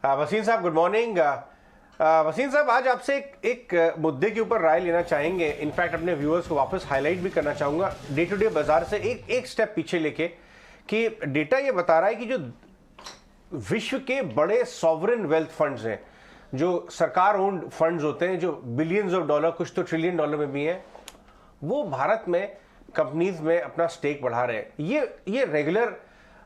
वसीम साहब good morning. Wasim साहब, आज आपसे एक मुद्दे के ऊपर राय लेना चाहेंगे। इनफैक्ट अपने व्यूअर्स को वापस हाईलाइट भी करना चाहूँगा डे टू डे बाजार से एक स्टेप पीछे लेके, कि डेटा ये बता रहा है कि जो विश्व के बड़े सॉवरेन वेल्थ फंड्स हैं, जो सरकार ओन्ड फंड्स होते हैं, जो बिलियंस ऑफ डॉलर, कुछ तो ट्रिलियन डॉलर में भी हैं, वो भारत में कंपनीज में अपना स्टेक बढ़ा रहे हैं। ये regular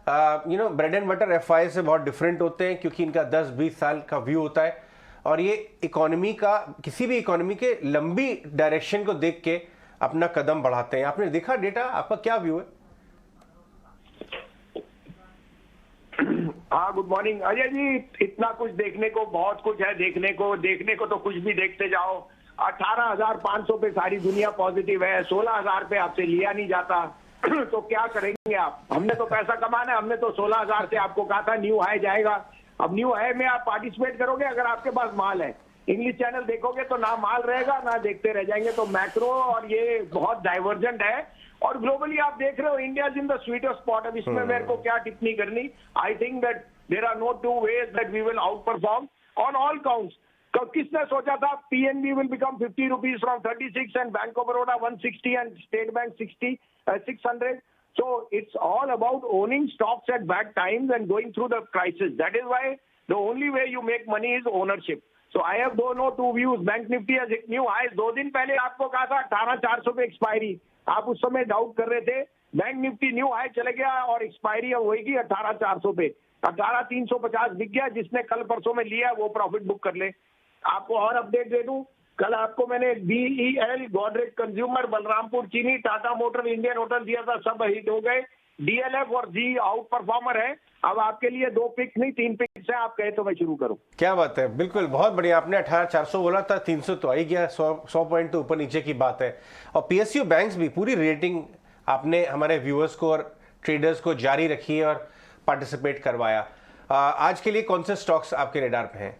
bread and butter FI से बहुत डिफरेंट होते हैं, क्योंकि इनका 10-20 साल का व्यू होता है और ये इकोनॉमी का, किसी भी इकोनॉमी के लंबी डायरेक्शन को देख के अपना कदम बढ़ाते हैं। आपने देखा डेटा, आपका क्या व्यू है? हाँ, गुड मॉर्निंग अजय जी। इतना कुछ देखने को, बहुत कुछ है देखने को तो कुछ भी देखते जाओ। 18,500 पे सारी दुनिया पॉजिटिव है, 16,000 पे आपसे लिया नहीं जाता तो क्या करेंगे आप? हमने तो पैसा कमाना है, हमने तो 16,000 से आपको कहा था न्यू हाई जाएगा। अब न्यू हाई में आप पार्टिसिपेट करोगे अगर आपके पास माल है। इंग्लिश चैनल देखोगे तो ना माल रहेगा ना देखते रह जाएंगे। तो मैक्रो और ये बहुत डाइवर्जेंट है। और ग्लोबली आप देख रहे हो India is in the sweetest spot. अब इसमें मेरे को क्या टिप्पणी करनी। I think that there are no two ways that we will outperform on all counts. तो किसने सोचा था PNB will become 50 rupees from 36 and bank of Baroda 160 and state bank 600. So it's all about owning stocks at bad times and going through the crisis. That is why the only way you make money is ownership. So I have no two views. Bank Nifty has hit new highs. 2 दिन पहले आपको कहा था 18,400 पे expiry, आप उस समय doubt कर रहे थे। बैंक निफ्टी न्यू हाई चले गया और एक्सपायरी अब होगी 18,400 पे। 18,350 बिक गया। जिसने कल परसों में लिया वो प्रॉफिट बुक कर ले। आपको और अपडेट दे दूं, कल आपको मैंने BEL, गोदरेज कंज्यूमर, बलरामपुर चीनी, टाटा मोटर, इंडियन होटल दिया था, सब हिट हो गए। DLF और जी आउट परफॉर्मर है। अब आपके लिए 2 पिक्स नहीं 3 पिक्स है। आप कहे तो मैं शुरू करूं। क्या बात है, बिल्कुल बहुत बढ़िया। आपने 18,400 बोला था, 300 तो आ ही गया। 100 पॉइंट तो ऊपर नीचे की बात है। और PSU बैंक्स भी पूरी रेटिंग आपने हमारे व्यूअर्स को और ट्रेडर्स को जारी रखी है और पार्टिसिपेट करवाया। आज के लिए कौन से स्टॉक्स आपके रेडार पे हैं?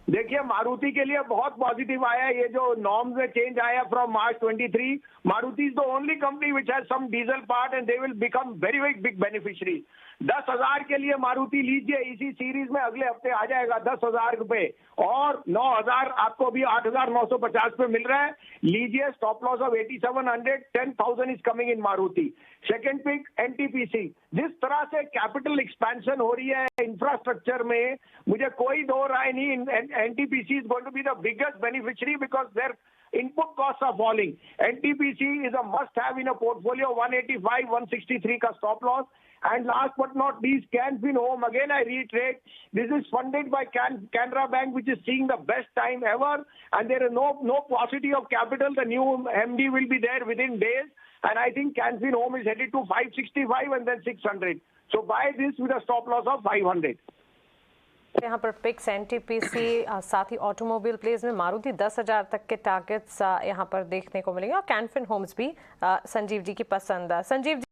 देखिए, मारुति के लिए बहुत पॉजिटिव आया। ये जो नॉर्म्स में चेंज आया from March 23, Maruti is the only company which has some diesel part and they will become very very big beneficiary. 10,000 के लिए मारुति लीजिए, इसी सीरीज में अगले हफ्ते आ जाएगा 10,000 रुपए। और 9,000 आपको भी 8,950 पे मिल रहा है। लीजिए, stop loss of 8,700, 10,000 is coming in Maruti. Second pick NTPC। जिस तरह से कैपिटल एक्सपेंशन हो रही है इंफ्रास्ट्रक्चर में, मुझे कोई दो राय नहीं। NTPC is going to be the biggest beneficiary because their input costs are falling. NTPC is a must-have in a portfolio. 185, 163 का stop loss. And last but not least, Canfin Home. Again, I reiterate, this is funded by Canara Bank, which is seeing the best time ever. And there is no paucity of capital. The new MD will be there within days. And I think Canfin Home is headed to 565 and then 600. So buy this with a stop loss of 500. यहाँ पर pics NTPC, साथ ही automobile place में मारुति 10,000 तक के targets यहाँ पर देखने को मिलेंगे। और कैनफिन होम्स भी संजीव जी की पसंद। संजीव जी